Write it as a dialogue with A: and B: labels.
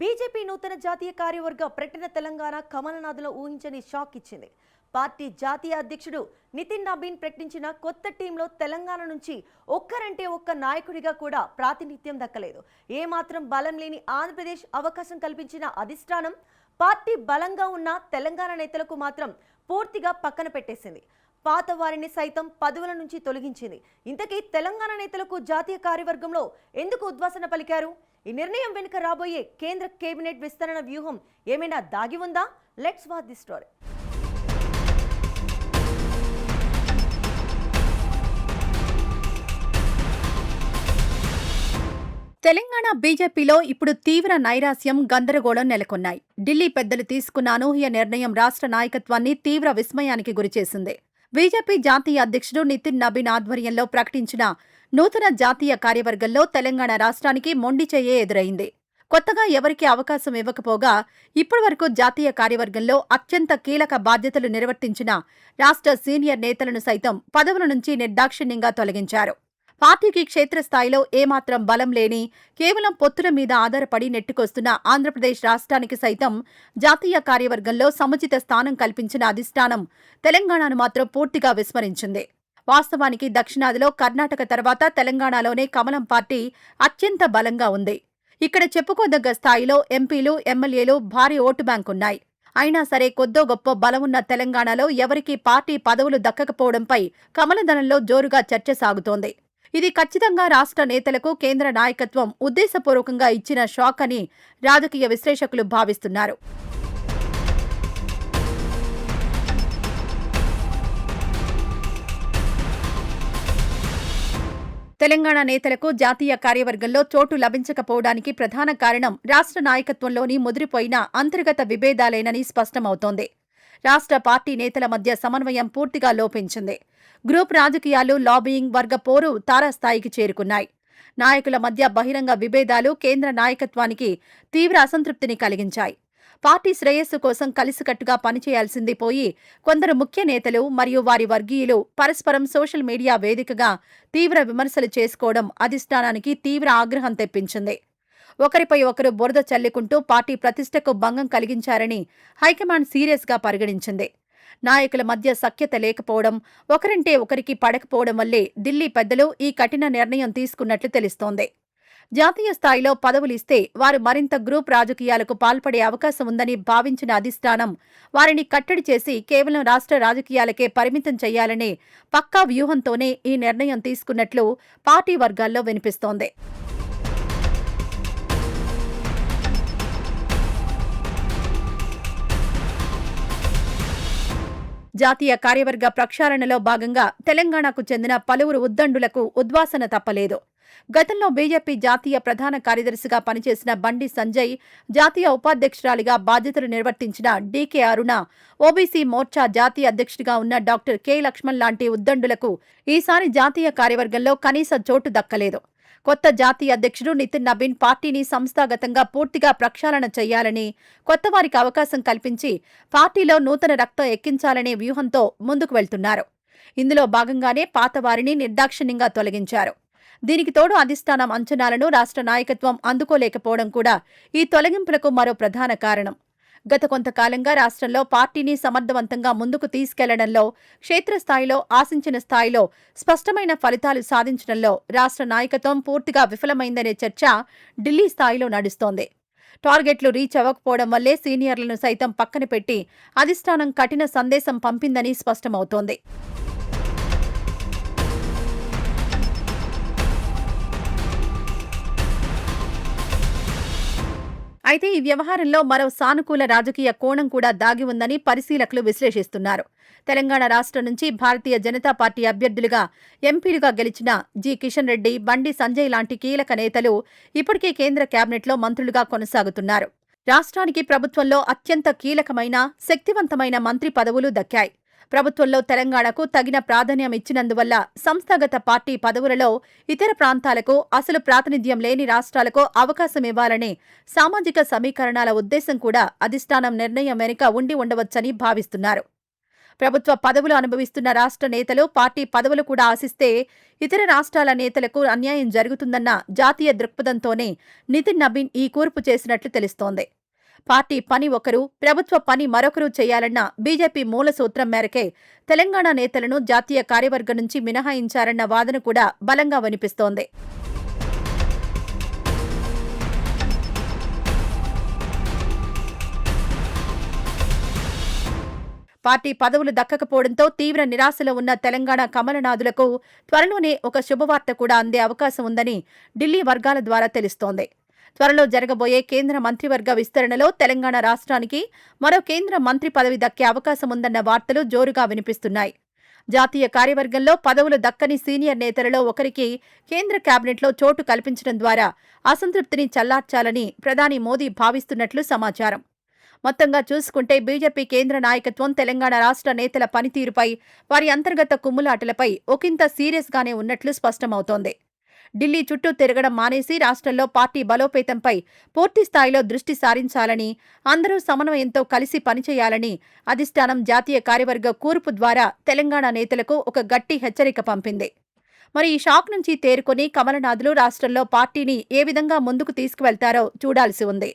A: BJP నూతన జాతీయ కార్యవర్గ ప్రకటన తెలంగాణ కమలనాథులో ఊహించని షాక్ ఇచ్చింది. పార్టీ జాతీయ అధ్యక్షుడు నితిన్ నబీన్ ప్రకటించిన కొత్త టీంలో తెలంగాణ నుంచి ఒక్కరంటే ఒక్క నాయకుడిగా కూడా ప్రాతినిధ్యం దక్కలేదు. ఏమాత్రం బలం లేని ఆంధ్రప్రదేశ్ అవకాశం కల్పించిన అధిష్టానం పార్టీ బలంగా ఉన్న తెలంగాణ నేతలకు మాత్రం పూర్తిగా పక్కన పెట్టేసింది. పాత వారిని సైతం పదవుల నుంచి తొలగించింది. ఇంతకీ తెలంగాణ నేతలకు జాతీయ కార్యవర్గంలో ఎందుకు ఉద్వాసన పలికారు? ఈ నిర్ణయం వెనుక రాబోయే కేంద్ర కేబినెట్ విస్తరణ వ్యూహం ఏమైనా దాగి ఉందా? Let's watch the story.
B: Telangana బీజేపీలో ఇప్పుడు తీవ్ర నైరాస్యం, గందరగోళం నెలకొన్నాయి. ఢిల్లీ పెద్దలు తీసుకున్న అనూహ్య నిర్ణయం రాష్ట్ర నాయకత్వాన్ని తీవ్ర విస్మయానికి గురిచేసింది. బీజేపీ జాతీయ అధ్యక్షుడు నితిన్ నబీన్ ఆధ్వర్యంలో ప్రకటించిన నూతన జాతీయ కార్యవర్గంలో తెలంగాణ రాష్ట్రానికి మొండి చెయ్యే ఎదురైంది. కొత్తగా ఎవరికీ అవకాశం ఇవ్వకపోగా ఇప్పటివరకు జాతీయ కార్యవర్గంలో అత్యంత కీలక బాధ్యతలు నిర్వర్తించిన రాష్ట్ర సీనియర్ నేతలను సైతం పదవుల నుంచి నిర్దాక్షిణ్యంగా తొలగించారు. పార్టీకి క్షేత్రస్థాయిలో ఏమాత్రం బలం లేని, కేవలం పొత్తుల మీద ఆధారపడి నెట్టుకొస్తున్న ఆంధ్రప్రదేశ్ రాష్ట్రానికి సైతం జాతీయ కార్యవర్గంలో సముచిత స్థానం కల్పించిన అధిష్టానం తెలంగాణను మాత్రం పూర్తిగా విస్మరించింది. వాస్తవానికి దక్షిణాదిలో కర్ణాటక తర్వాత తెలంగాణలోనే కమలం పార్టీ అత్యంత బలంగా ఉంది. ఇక్కడ చెప్పుకోదగ్గ స్థాయిలో ఎంపీలు, ఎమ్మెల్యేలు భారీ ఓటు బ్యాంకున్నాయి. అయినా సరే కొద్దో గొప్ప బలమున్న తెలంగాణలో ఎవరికీ పార్టీ పదవులు దక్కకపోవడంపై కమలదనంలో జోరుగా చర్చ సాగుతోంది. ఇది ఖచ్చితంగా రాష్ట్ర నేతలకు కేంద్ర నాయకత్వం ఉద్దేశపూర్వకంగా ఇచ్చిన షాక్ అని రాజకీయ విశ్లేషకులు భావిస్తున్నారు. తెలంగాణ నేతలకు జాతీయ కార్యవర్గంలో చోటు లభించకపోవడానికి ప్రధాన కారణం రాష్ట్ర నాయకత్వంలోని ముదిరిపోయిన అంతర్గత విభేదాలేనని స్పష్టమవుతోంది. రాష్ట్ర పార్టీ నేతల మధ్య సమన్వయం పూర్తిగా లోపించింది. గ్రూప్ రాజకీయాలు, లాబియింగ్, వర్గ పోరు తారాస్థాయికి చేరుకున్నాయి. నాయకుల మధ్య బహిరంగ విభేదాలు కేంద్ర నాయకత్వానికి తీవ్ర అసంతృప్తిని కలిగించాయి. పార్టీ శ్రేయస్సు కోసం కలిసికట్టుగా పనిచేయాల్సింది పోయి కొందరు ముఖ్య నేతలు మరియు వారి వర్గీయులు పరస్పరం సోషల్ మీడియా వేదికగా తీవ్ర విమర్శలు చేసుకోవడం అధిష్టానానికి తీవ్ర ఆగ్రహం తెప్పించింది. ఒకరిపై ఒకరు బురద చల్లుకుంటూ పార్టీ ప్రతిష్టకు భంగం కలిగించారని హైకమాండ్ సీరియస్గా పరిగణించింది. నాయకుల మధ్య సఖ్యత లేకపోవడం, ఒకరంటే ఒకరికి పడకపోవడం వల్లే ఢిల్లీ పెద్దలు ఈ కఠిన నిర్ణయం తీసుకున్నట్లు తెలుస్తోంది. జాతీయ స్థాయిలో పదవులిస్తే వారు మరింత గ్రూప్ రాజకీయాలకు పాల్పడే అవకాశం ఉందని భావించిన అధిష్టానం వారిని కట్టడి చేసి కేవలం రాష్ట్ర రాజకీయాలకే పరిమితం చేయాలనే పక్కా వ్యూహంతోనే ఈ నిర్ణయం తీసుకున్నట్లు పార్టీ వర్గాల్లో వినిపిస్తోంది. జాతీయ కార్యవర్గ ప్రక్షాళనలో భాగంగా తెలంగాణకు చెందిన పలువురు ఉద్దండులకు ఉద్వాసన తప్పలేదు. గతంలో బీజేపీ జాతీయ ప్రధాన కార్యదర్శిగా పనిచేసిన బండి సంజయ్, జాతీయ ఉపాధ్యక్షురాలిగా బాధ్యతలు నిర్వర్తించిన డీకే అరుణ, ఓబీసీ మోర్చా జాతీయ అధ్యక్షుడిగా ఉన్న డాక్టర్ కె లక్ష్మణ్ లాంటి ఉద్దండులకు ఈసారి జాతీయ కార్యవర్గంలో కనీస చోటు దక్కలేదు. కొత్త జాతీయ అధ్యక్షుడు నితిన్ నబీన్ పార్టీని సంస్థాగతంగా పూర్తిగా ప్రక్షాళన చేయాలని, కొత్తవారికి అవకాశం కల్పించి పార్టీలో నూతన రక్తం ఎక్కించాలనే వ్యూహంతో ముందుకు వెళ్తున్నారు. ఇందులో భాగంగానే పాతవారిని నిర్దాక్షిణ్యంగా తొలగించారు. దీనికి తోడు అధిష్టానం అంచనాలను రాష్ట్ర నాయకత్వం అందుకోలేకపోవడం కూడా ఈ తొలగింపులకు మరో ప్రధాన కారణం. గత కొంతకాలంగా రాష్ట్రంలో పార్టీని సమర్థవంతంగా ముందుకు తీసుకెళ్లడంలో, క్షేత్రస్థాయిలో ఆశించిన స్థాయిలో స్పష్టమైన ఫలితాలు సాధించడంలో రాష్ట్ర నాయకత్వం పూర్తిగా విఫలమైందనే చర్చ ఢిల్లీ స్థాయిలో నడుస్తోంది. టార్గెట్లు రీచ్ అవ్వకపోవడం వల్లే సీనియర్లను సైతం పక్కన పెట్టి అధిష్టానం కఠిన సందేశం పంపిందని స్పష్టమవుతోంది. అయితే ఈ వ్యవహారంలో మరో సానుకూల రాజకీయ కోణం కూడా దాగి ఉందని పరిశీలకులు విశ్లేషిస్తున్నారు. తెలంగాణ రాష్ట్రం నుంచి భారతీయ జనతా పార్టీ అభ్యర్థులుగా ఎంపీలుగా గెలిచిన జి కిషన్ రెడ్డి, బండి సంజయ్ లాంటి కీలక నేతలు ఇప్పటికే కేంద్ర కేబినెట్లో మంత్రులుగా కొనసాగుతున్నారు. రాష్ట్రానికి ప్రభుత్వంలో అత్యంత కీలకమైన, శక్తివంతమైన మంత్రి పదవులు దక్కాయి. ప్రభుత్వంలో తెలంగాణకు తగిన ప్రాధాన్యం ఇచ్చినందువల్ల సంస్థాగత పార్టీ పదవులలో ఇతర ప్రాంతాలకు, అసలు ప్రాతినిధ్యం లేని రాష్ట్రాలకు అవకాశం ఇవ్వాలనే సామాజిక సమీకరణాల ఉద్దేశం కూడా అధిష్టానం నిర్ణయం వెనుక ఉండి ఉండవచ్చని భావిస్తున్నారు. ప్రభుత్వ పదవులు అనుభవిస్తున్న రాష్ట్ర నేతలు పార్టీ పదవులు కూడా ఆశిస్తే ఇతర రాష్ట్రాల నేతలకు అన్యాయం జరుగుతుందన్న జాతీయ దృక్పథంతోనే నితిన్ నబీన్ ఈ కూర్పు చేసినట్లు తెలుస్తోంది. పార్టీ పని ఒకరు, ప్రభుత్వ పని మరొకరు చేయాలన్న బీజేపీ మూల సూత్రం మేరకే తెలంగాణ నేతలను జాతీయ కార్యవర్గం నుంచి మినహాయించారన్న వాదన కూడా బలంగా వినిపిస్తోంది. పార్టీ పదవులు దక్కకపోవడంతో తీవ్ర నిరాశలో ఉన్న తెలంగాణ కమలనాథులకు త్వరలోనే ఒక శుభవార్త కూడా అందే అవకాశం ఉందని ఢిల్లీ వర్గాల ద్వారా తెలుస్తోంది. త్వరలో జరగబోయే కేంద్ర మంత్రివర్గ విస్తరణలో తెలంగాణ రాష్ట్రానికి మరో కేంద్ర మంత్రి పదవి దక్కే అవకాశం ఉందన్న వార్తలు జోరుగా వినిపిస్తున్నాయి. జాతీయ కార్యవర్గంలో పదవులు దక్కని సీనియర్ నేతలలో ఒకరికి కేంద్ర కేబినెట్లో చోటు కల్పించడం ద్వారా అసంతృప్తిని చల్లార్చాలని ప్రధాని మోదీ భావిస్తున్నట్లు సమాచారం. మొత్తంగా చూసుకుంటే బీజేపీ కేంద్ర నాయకత్వం తెలంగాణ రాష్ట్ర నేతల పనితీరుపై, వారి అంతర్గత కుమ్ములాటలపై ఒకంత సీరియస్గానే ఉన్నట్లు స్పష్టమవుతోంది. ఢిల్లీ చుట్టూ తిరగడం మానేసి రాష్ట్రంలో పార్టీ బలోపేతంపై పూర్తి స్థాయిలో దృష్టి సారించాలని, అందరూ సమన్వయంతో కలిసి పనిచేయాలని అధిష్టానం జాతీయ కార్యవర్గ కూర్పు ద్వారా తెలంగాణ నేతలకు ఒక గట్టి హెచ్చరిక పంపింది. మరి ఈ షాక్ నుంచి తేరుకొని కమలనాథులు రాష్ట్రంలో పార్టీని ఏ విధంగా ముందుకు తీసుకువెళ్తారో చూడాల్సి ఉంది.